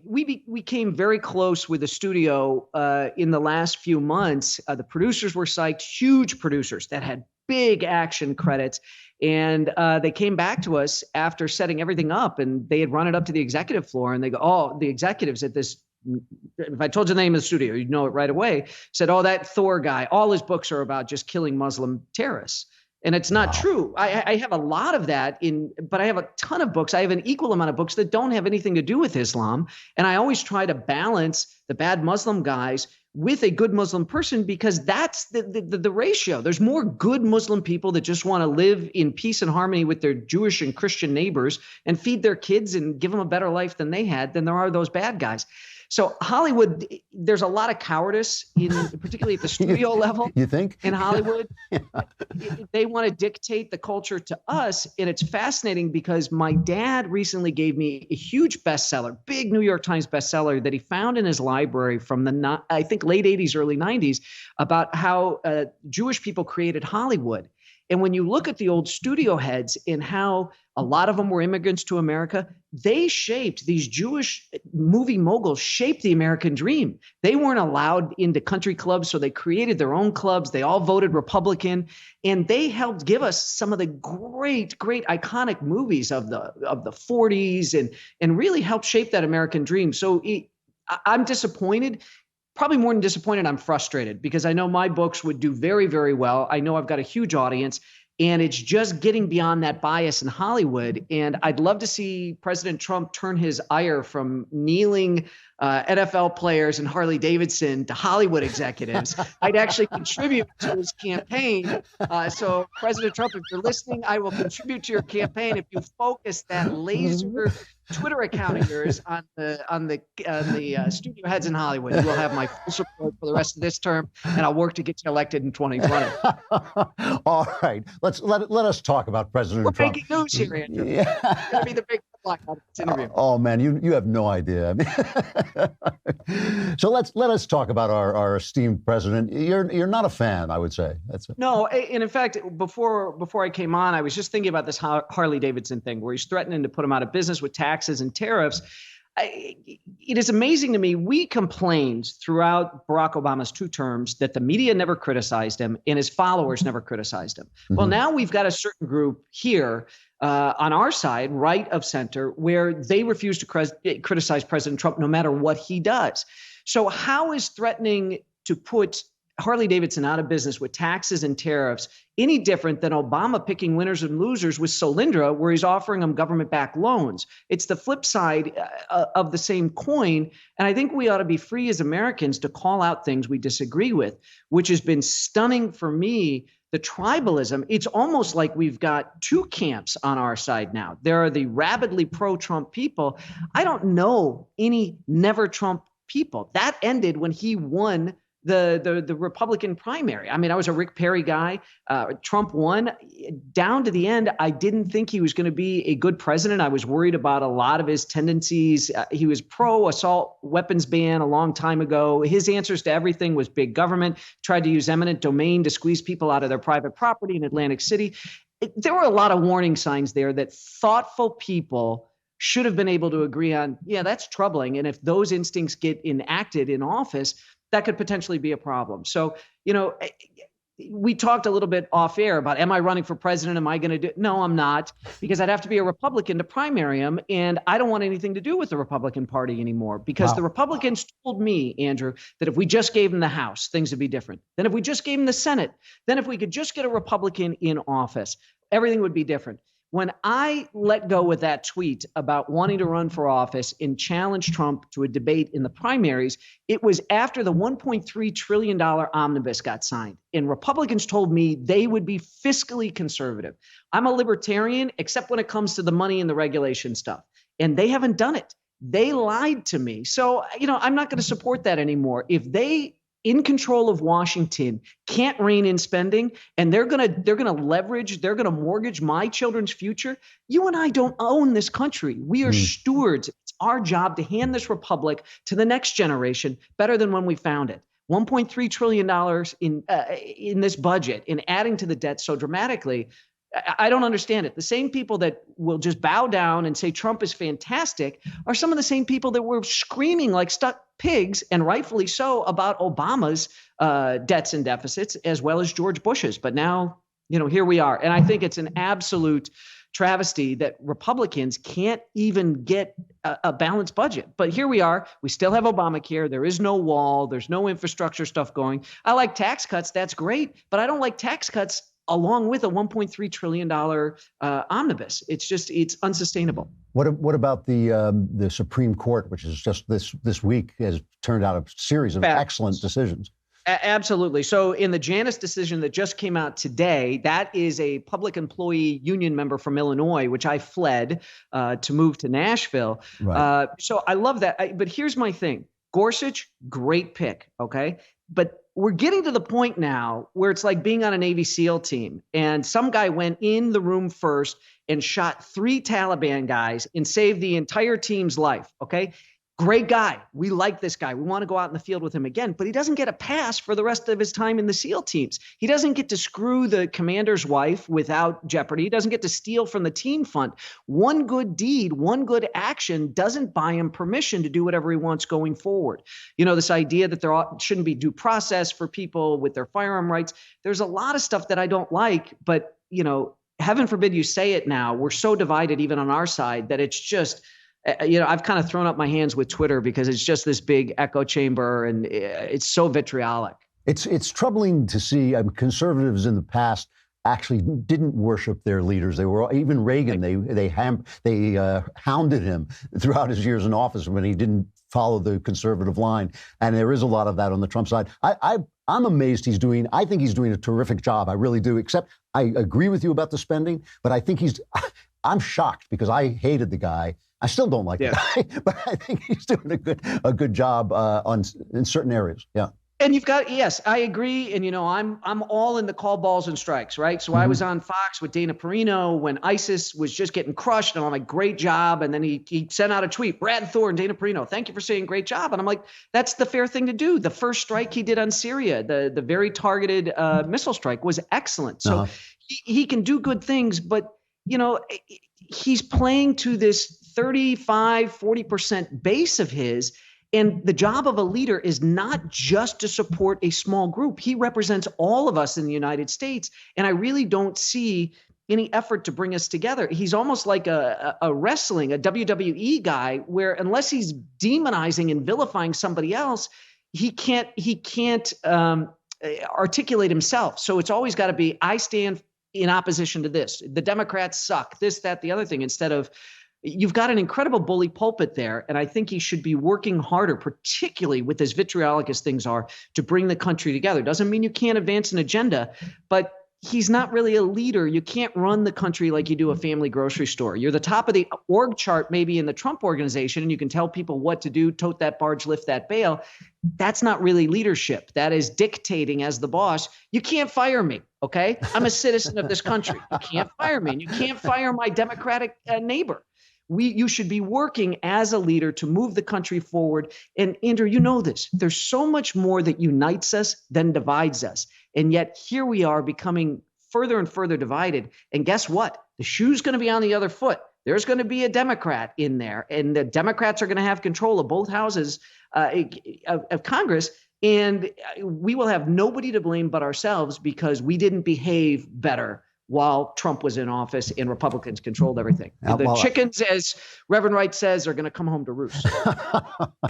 We became very close with the studio in the last few months. The producers were psyched, huge producers that had big action credits, and they came back to us after setting everything up, and they had run it up to the executive floor, and they go, "Oh, the executives at this." If I told you the name of the studio, you'd know it right away. Said, "Oh, that Thor guy, all his books are about just killing Muslim terrorists." And it's not true. I have a lot of that but I have a ton of books. I have an equal amount of books that don't have anything to do with Islam. And I always try to balance the bad Muslim guys with a good Muslim person, because that's the ratio. There's more good Muslim people that just want to live in peace and harmony with their Jewish and Christian neighbors and feed their kids and give them a better life than they had than there are those bad guys. So Hollywood, there's a lot of cowardice, particularly at the studio level. You think? In Hollywood, they want to dictate the culture to us. And it's fascinating because my dad recently gave me a huge bestseller, big New York Times bestseller that he found in his library from the, I think, late 80s, early 90s, about how Jewish people created Hollywood. And when you look at the old studio heads and how a lot of them were immigrants to America, these Jewish movie moguls shaped the American dream. They weren't allowed into country clubs, so they created their own clubs. They all voted Republican, and they helped give us some of the great iconic movies of the 40s and really helped shape that American dream. So I'm disappointed. probably more than disappointed, I'm frustrated because I know my books would do very, very well. I know I've got a huge audience. And it's just getting beyond that bias in Hollywood. And I'd love to see President Trump turn his ire from kneeling NFL players and Harley Davidson to Hollywood executives. I'd actually contribute to his campaign. So President Trump, if you're listening, I will contribute to your campaign if you focus that laser Twitter account of yours on the studio heads in Hollywood. You will have my full support for the rest of this term, and I'll work to get you elected in 2020. All right, let us talk about President Trump. Breaking news here, Andrew. Yeah. It's going to be the big block out of this interview. Oh man, you have no idea. So let us talk about our esteemed president. You're not a fan, I would say. No, and in fact, before I came on, I was just thinking about this Harley Davidson thing, where he's threatening to put him out of business with taxes and tariffs. It is amazing to me. We complained throughout Barack Obama's 2 terms that the media never criticized him and his followers never criticized him. Mm-hmm. Well, now we've got a certain group here on our side, right of center, where they refuse to criticize President Trump no matter what he does. So how is threatening to put Harley Davidson out of business with taxes and tariffs any different than Obama picking winners and losers with Solyndra, where he's offering them government-backed loans? It's the flip side of the same coin. And I think we ought to be free as Americans to call out things we disagree with, which has been stunning for me. The tribalism, it's almost like we've got 2 camps on our side now. There are the rabidly pro-Trump people. I don't know any never Trump people. That ended when he won the Republican primary. I mean, I was a Rick Perry guy. Trump won. Down to the end, I didn't think he was going to be a good president. I was worried about a lot of his tendencies. He was pro-assault weapons ban a long time ago. His answers to everything was big government, tried to use eminent domain to squeeze people out of their private property in Atlantic City. There were a lot of warning signs there that thoughtful people should have been able to agree on, yeah, that's troubling. And if those instincts get enacted in office, that could potentially be a problem. So, we talked a little bit off air about, am I running for president? Am I going to do? No, I'm not, because I'd have to be a Republican to primary him. And I don't want anything to do with the Republican Party anymore, because the Republicans told me, Andrew, that if we just gave them the House, things would be different. Then if we just gave them the Senate, then if we could just get a Republican in office, everything would be different. When I let go with that tweet about wanting to run for office and challenge Trump to a debate in the primaries, it was after the $1.3 trillion omnibus got signed. And Republicans told me they would be fiscally conservative. I'm a libertarian, except when it comes to the money and the regulation stuff. And they haven't done it. They lied to me. So, I'm not going to support that anymore. If they in control of Washington can't rein in spending, and they're gonna leverage, they're gonna mortgage my children's future. You and I don't own this country. We are stewards. It's our job to hand this republic to the next generation better than when we found it. $1.3 trillion in this budget, in adding to the debt so dramatically. I don't understand it. The same people that will just bow down and say Trump is fantastic are some of the same people that were screaming like stuck pigs, and rightfully so, about Obama's debts and deficits, as well as George Bush's. But now, here we are. And I think it's an absolute travesty that Republicans can't even get a balanced budget. But here we are. We still have Obamacare. There is no wall. There's no infrastructure stuff going. I like tax cuts. That's great. But I don't like tax cuts along with a $1.3 trillion omnibus. It's unsustainable. What about the Supreme Court, which is just this week has turned out a series of excellent decisions? Absolutely. So in the Janus decision that just came out today, that is a public employee union member from Illinois, which I fled to move to Nashville. Right. So I love that. But here's my thing. Gorsuch, great pick. Okay. But we're getting to the point now where it's like being on a Navy SEAL team, and some guy went in the room first and shot 3 Taliban guys and saved the entire team's life. Okay. Great guy. We like this guy. We want to go out in the field with him again, but he doesn't get a pass for the rest of his time in the SEAL teams. He doesn't get to screw the commander's wife without jeopardy. He doesn't get to steal from the team fund. One good deed, one good action doesn't buy him permission to do whatever he wants going forward. This idea that there shouldn't be due process for people with their firearm rights. There's a lot of stuff that I don't like, but, heaven forbid you say it now. We're so divided even on our side that it's just I've kind of thrown up my hands with Twitter because it's just this big echo chamber and it's so vitriolic. It's troubling to see conservatives in the past actually didn't worship their leaders. They were, even Reagan, they hounded him throughout his years in office when he didn't follow the conservative line. And there is a lot of that on the Trump side. I'm amazed I think he's doing a terrific job. I really do, except I agree with you about the spending, but I think I'm shocked because I hated the guy. I still don't like the guy, but I think he's doing a good job in certain areas. Yeah. And you've got, yes, I agree. And, I'm all in the call balls and strikes, right? So I was on Fox with Dana Perino when ISIS was just getting crushed. And I'm like, great job. And then he sent out a tweet, Brad Thor and Dana Perino, thank you for saying great job. And I'm like, that's the fair thing to do. The first strike he did on Syria, the very targeted missile strike was excellent. So he can do good things, but, he's playing to this 35, 40% base of his. And the job of a leader is not just to support a small group. He represents all of us in the United States. And I really don't see any effort to bring us together. He's almost like a wrestling, a WWE guy, where unless he's demonizing and vilifying somebody else, he can't articulate himself. So it's always got to be, I stand in opposition to this. The Democrats suck, this, that, the other thing, instead of, you've got an incredible bully pulpit there, and I think he should be working harder, particularly with as vitriolic as things are, to bring the country together. Doesn't mean you can't advance an agenda, but he's not really a leader. You can't run the country like you do a family grocery store. You're the top of the org chart, maybe in the Trump organization, and you can tell people what to do, tote that barge, lift that bale. That's not really leadership. That is dictating as the boss. You can't fire me, okay? I'm a citizen of this country. You can't fire me, and you can't fire my Democratic neighbor. You should be working as a leader to move the country forward. And Andrew, you know this. There's so much more that unites us than divides us. And yet here we are becoming further and further divided. And guess what? The shoe's going to be on the other foot. There's going to be a Democrat in there, and the Democrats are going to have control of both houses of Congress. And we will have nobody to blame but ourselves because we didn't behave better while Trump was in office and Republicans controlled everything. The chickens, as Reverend Wright says, are going to come home to roost.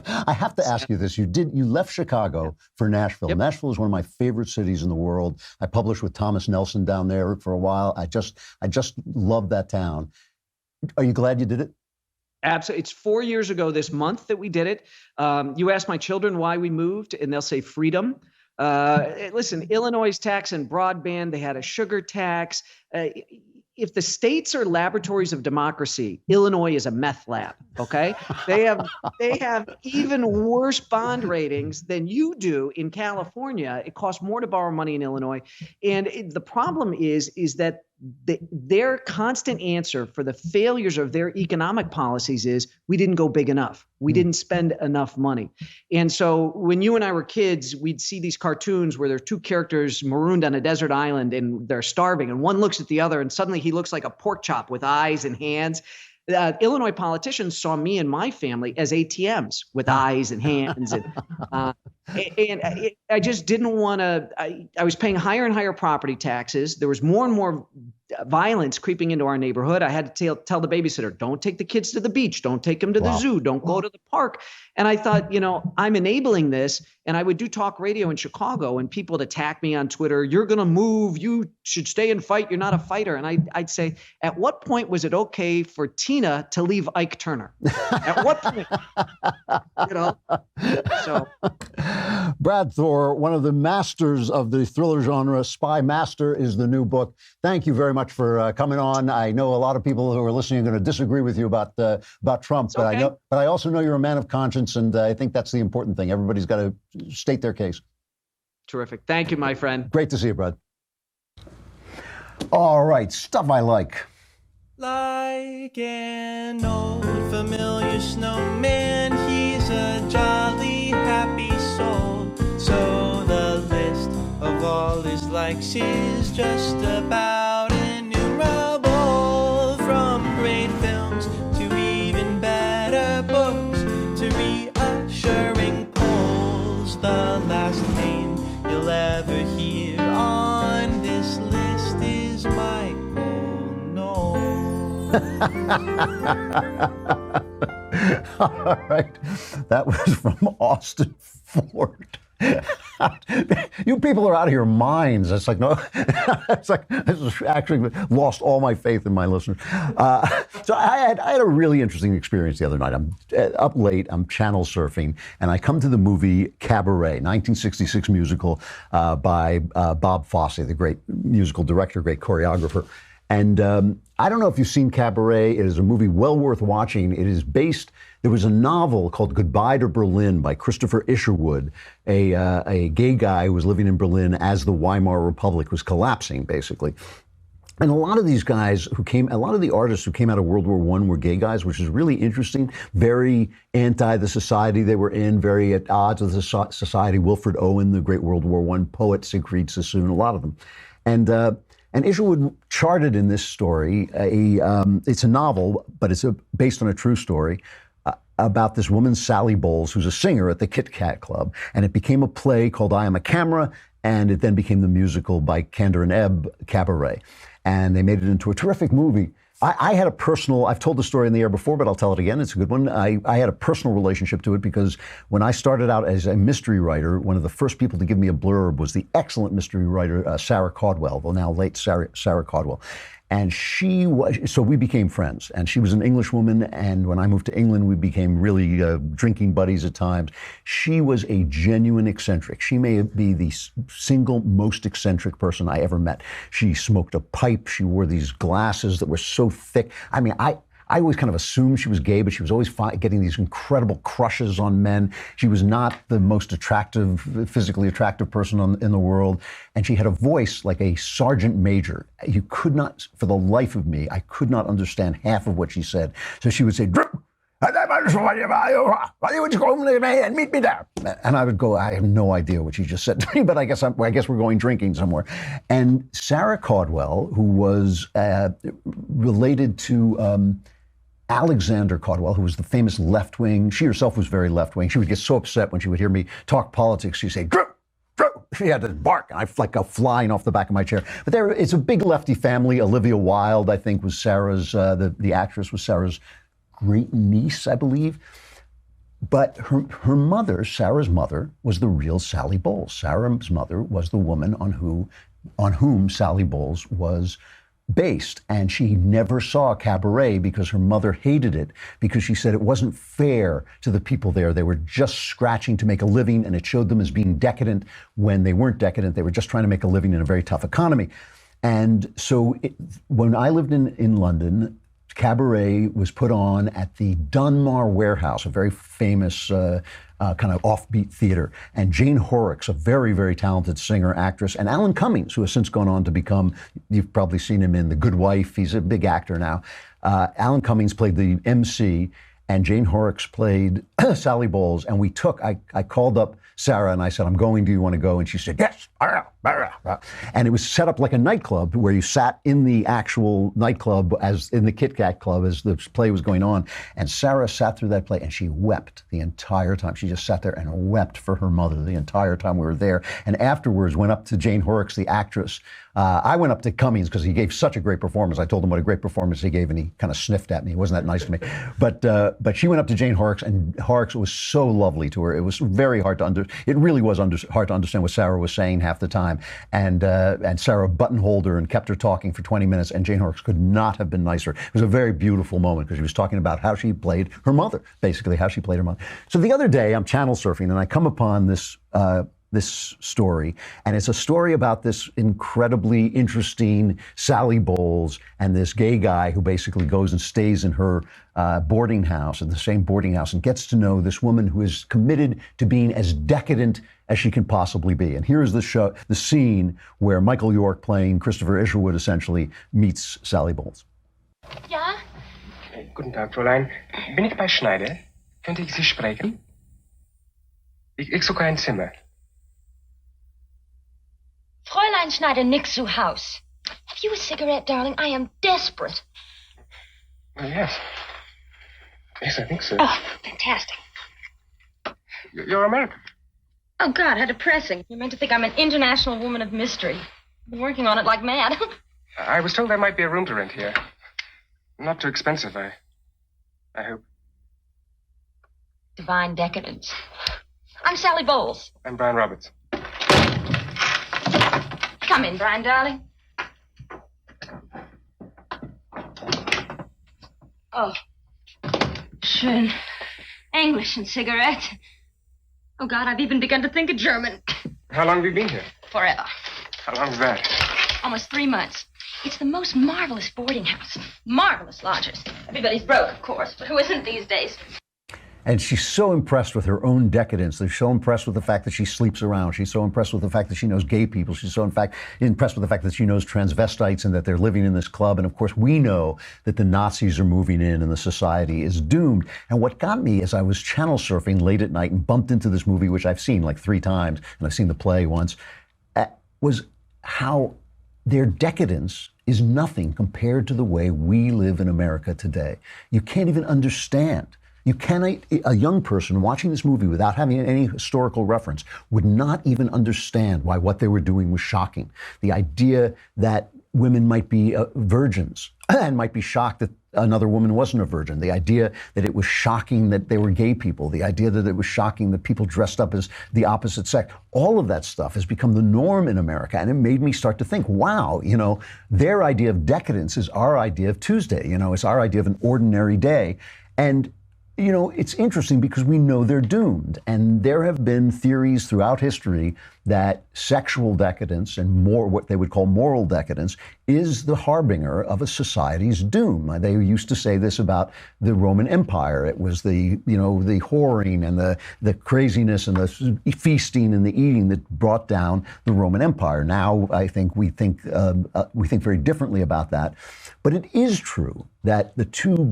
I have to ask you this. You left Chicago for Nashville. Yep. Nashville is one of my favorite cities in the world. I published with Thomas Nelson down there for a while. I just love that town. Are you glad you did it? Absolutely. It's 4 years ago this month that we did it. You ask my children why we moved, and they'll say freedom. Listen, Illinois' tax and broadband, they had a sugar tax. If the states are laboratories of democracy, Illinois is a meth lab, okay? They have even worse bond ratings than you do in California. It costs more to borrow money in Illinois. And the problem is that their constant answer for the failures of their economic policies is we didn't go big enough. We didn't spend enough money. And so when you and I were kids, we'd see these cartoons where there are two characters marooned on a desert island and they're starving, and one looks at the other and suddenly he looks like a pork chop with eyes and hands. Illinois politicians saw me and my family as ATMs with eyes and hands. And I just didn't want to, I was paying higher and higher property taxes. There was more and more violence creeping into our neighborhood. I had to tell the babysitter, don't take the kids to the beach. Don't take them to the zoo. Don't go to the park. And I thought, I'm enabling this. And I would do talk radio in Chicago and people would attack me on Twitter. You're going to move. You should stay and fight. You're not a fighter. And I'd say, at what point was it okay for Tina to leave Ike Turner? At what point? So. Brad Thor, one of the masters of the thriller genre. Spy Master is the new book. Thank you very much for coming on. I know a lot of people who are listening are going to disagree with you about Trump, but I also know you're a man of conscience, and I think that's the important thing. Everybody's got to state their case. Terrific. Thank you, my friend. Great to see you, Brad. All right, stuff I like. Like an old familiar snowman, he's a jolly happy soul. So the list of all his likes is just about innumerable. From great films to even better books to reassuring polls. The last name you'll ever hear on this list is Michael Knowles. All right. That was from Austin Ford. You people are out of your minds. It's like, no, it's like, I just actually lost all my faith in my listeners. So I had a really interesting experience the other night. I'm up late, I'm channel surfing, and I come to the movie Cabaret, 1966 musical by Bob Fosse, the great musical director, great choreographer. And I don't know if you've seen Cabaret. It is a movie well worth watching. It is based, there was a novel called Goodbye to Berlin by Christopher Isherwood, a gay guy who was living in Berlin as the Weimar Republic was collapsing, basically. And a lot of these guys a lot of the artists who came out of World War I were gay guys, which is really interesting, very anti the society they were in, very at odds with the society. Wilfred Owen, the great World War I poet, Siegfried Sassoon, a lot of them. And Isherwood charted in this story, it's a novel, but it's based on a true story, about this woman, Sally Bowles, who's a singer at the Kit Kat Club. And it became a play called I Am a Camera, and it then became the musical by Kander and Ebb, Cabaret. And they made it into a terrific movie. I had a personal, I've told the story in the air before, but I'll tell it again. It's a good one. I had a personal relationship to it because when I started out as a mystery writer, one of the first people to give me a blurb was the excellent mystery writer, Sarah Caudwell, the now late Sarah Caudwell. And so we became friends. And she was an English woman. And when I moved to England, we became really drinking buddies at times. She was a genuine eccentric. She may be the single most eccentric person I ever met. She smoked a pipe. She wore these glasses that were so thick. I mean, I always kind of assumed she was gay, but she was always getting these incredible crushes on men. She was not the most attractive, physically attractive person in the world. And she had a voice like a sergeant major. You could not, for the life of me, I could not understand half of what she said. So she would say, Drew, why would you come to me and meet me there? And I would go, I have no idea what she just said to me, but I guess we're going drinking somewhere. And Sarah Caudwell, who was related to Alexander Caudwell, who was the famous left-wing. She herself was very left-wing. She would get so upset when she would hear me talk politics. She'd say, Drew, Drew. She had to bark, and I'd like go flying off the back of my chair. But it's a big lefty family. Olivia Wilde, I think, was Sarah's, the actress was Sarah's great niece, I believe. But her mother, Sarah's mother, was the real Sally Bowles. Sarah's mother was the woman on whom Sally Bowles was based, and she never saw Cabaret because her mother hated it because she said it wasn't fair to the people there. They were just scratching to make a living, and it showed them as being decadent when they weren't decadent. They were just trying to make a living in a very tough economy. And so when I lived in London, Cabaret was put on at the Dunmar Warehouse, a very famous kind of offbeat theater. And Jane Horrocks, a very, very talented singer, actress, and Alan Cummings, who has since gone on to become, you've probably seen him in The Good Wife. He's a big actor now. Alan Cummings played the MC, and Jane Horrocks played Sally Bowles. And I called up Sarah and I said, I'm going, do you want to go? And she said, yes. And it was set up like a nightclub where you sat in the actual nightclub as in the Kit Kat Club as the play was going on. And Sarah sat through that play and she wept the entire time. She just sat there and wept for her mother the entire time we were there. And afterwards went up to Jane Horrocks, the actress. I went up to Cummings because he gave such a great performance. I told him what a great performance he gave, and he kind of sniffed at me. He wasn't that nice to me. But she went up to Jane Horrocks, and Horrocks was so lovely to her. It was very hard to it really was hard to understand what Sarah was saying half the time. And Sarah buttonholed her and kept her talking for 20 minutes, and Jane Horrocks could not have been nicer. It was a very beautiful moment because she was talking about how she played her mother, basically how she played her mother. So the other day, I'm channel surfing, and I come upon this story, and it's a story about this incredibly interesting Sally Bowles and this gay guy who basically goes and stays in her boarding house, in the same boarding house, and gets to know this woman who is committed to being as decadent as she can possibly be. And here's the scene where Michael York, playing Christopher Isherwood, essentially meets Sally Bowles. Ja? Guten Tag, Fräulein. Bin ich bei Schneider? Könnte ich Sie sprechen? Ich suche ein Zimmer. Fräulein Schneider, nix zu Haus. Have you a cigarette, darling? I am desperate. Oh, yes. Yes, I think so. Oh, fantastic. You're American. Oh, God, how depressing. You're meant to think I'm an international woman of mystery. I've been working on it like mad. I was told there might be a room to rent here. Not too expensive, I hope. divine decadence. I'm Sally Bowles. I'm Brian Roberts. Come in, Brian, darling. Oh. Schön. English and cigarettes. Oh, God, I've even begun to think of German. How long have you been here? Forever. How long's that? Almost 3 months. It's the most marvelous boarding house. Marvelous lodgers. Everybody's broke, of course, but who isn't these days? And she's so impressed with her own decadence. They're so impressed with the fact that she sleeps around. She's so impressed with the fact that she knows gay people. She's so impressed with the fact that she knows transvestites and that they're living in this club. And of course, we know that the Nazis are moving in and the society is doomed. And what got me is I was channel surfing late at night and bumped into this movie, which I've seen like 3 times, and I've seen the play once, was how their decadence is nothing compared to the way we live in America today. You can't even understand. You cannot, a young person watching this movie without having any historical reference would not even understand why what they were doing was shocking. The idea that women might be virgins and might be shocked that another woman wasn't a virgin. The idea that it was shocking that they were gay people. The idea that it was shocking that people dressed up as the opposite sex. All of that stuff has become the norm in America. And it made me start to think, wow, you know, their idea of decadence is our idea of Tuesday. You know, it's our idea of an ordinary day. And you know, it's interesting because we know they're doomed. And there have been theories throughout history that sexual decadence and more what they would call moral decadence is the harbinger of a society's doom. They used to say this about the Roman Empire. It was the, you know, the whoring and the craziness and the feasting and the eating that brought down the Roman Empire. Now, I think we think very differently about that. But it is true that the two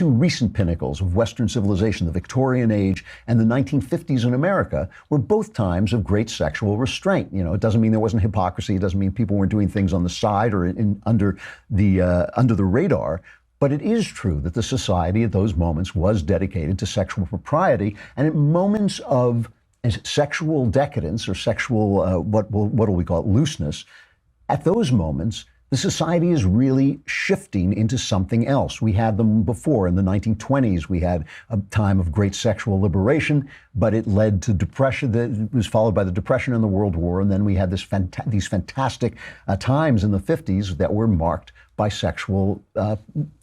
recent pinnacles of Western civilization, the Victorian age and the 1950s in America, were both times of great sexual restraint. You know, it doesn't mean there wasn't hypocrisy. It doesn't mean people weren't doing things on the side or under the radar. But it is true that the society at those moments was dedicated to sexual propriety, and at moments of sexual decadence or sexual what do we call it, looseness, at those moments, the society is really shifting into something else. We had them before. In the 1920s, we had a time of great sexual liberation, but it led to depression. It was followed by the Depression and the World War. And then we had these fantastic times in the 50s that were marked by sexual, I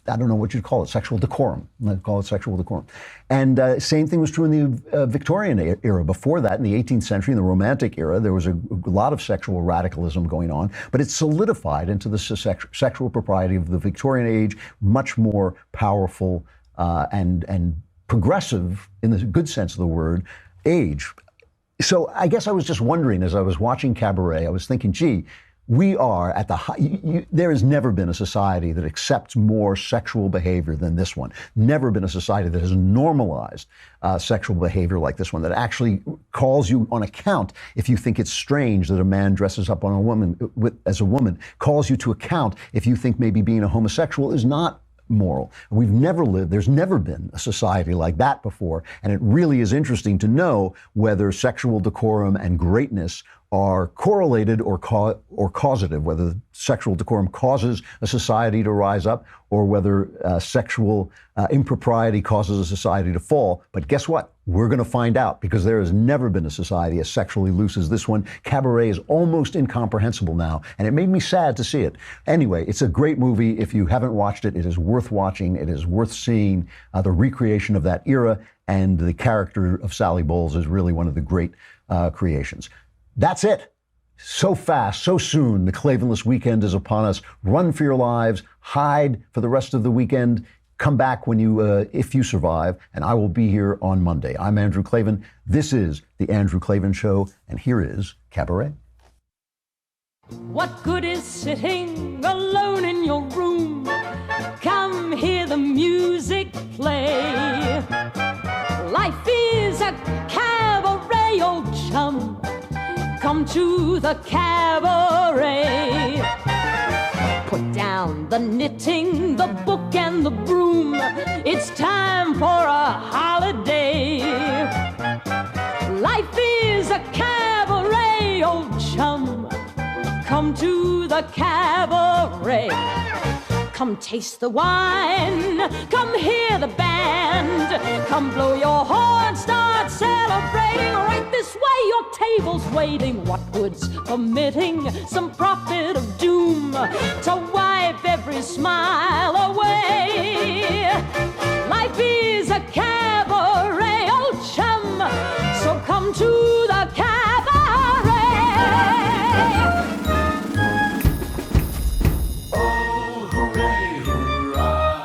don't know what you'd call it, sexual decorum. I'd call it sexual decorum. And same thing was true in the Victorian era. Before that, in the 18th century, in the Romantic era, there was a lot of sexual radicalism going on, but it solidified into the sexual propriety of the Victorian age, much more powerful and progressive, in the good sense of the word, age. So I guess I was just wondering, as I was watching Cabaret, I was thinking, gee, we are at the there has never been a society that accepts more sexual behavior than this one. Never been a society that has normalized sexual behavior like this one, that actually calls you on account if you think it's strange that a man dresses up on a woman as a woman, calls you to account if you think maybe being a homosexual is not moral. There's never been a society like that before, and it really is interesting to know whether sexual decorum and greatness are correlated or causative, whether sexual decorum causes a society to rise up or whether sexual impropriety causes a society to fall. But guess what? We're going to find out, because there has never been a society as sexually loose as this one. Cabaret is almost incomprehensible now, and it made me sad to see it. Anyway, it's a great movie. If you haven't watched it, it is worth watching. It is worth seeing. The recreation of that era and the character of Sally Bowles is really one of the great creations. That's it. So fast, so soon, the Klavanless weekend is upon us. Run for your lives, hide for the rest of the weekend. Come back if you survive, and I will be here on Monday. I'm Andrew Klavan. This is The Andrew Klavan Show, and here is Cabaret. What good is sitting alone in your room? Come hear the music play. Life is a cabaret, old chum. Come to the cabaret. Put down the knitting, the book, and the broom. It's time for a holiday. Life is a cabaret, old chum. Come to the cabaret. Come taste the wine, come hear the band, come blow your horn, start celebrating. Right this way, your table's waiting. What good's permitting some prophet of doom to wipe every smile away? Life is a cabaret, old chum, so come to the cabaret. Oh, hooray, hurrah.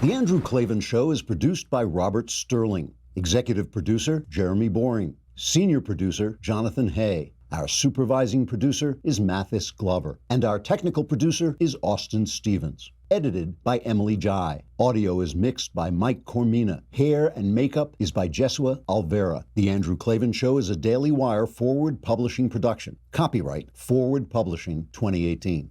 The Andrew Klavan Show is produced by Robert Sterling. Executive producer, Jeremy Boring. Senior producer, Jonathan Hay. Our supervising producer is Mathis Glover. And our technical producer is Austin Stevens. Edited by Emily Jai. Audio is mixed by Mike Cormina. Hair and makeup is by Jesua Alvera. The Andrew Klavan Show is a Daily Wire Forward Publishing production. Copyright Forward Publishing 2018.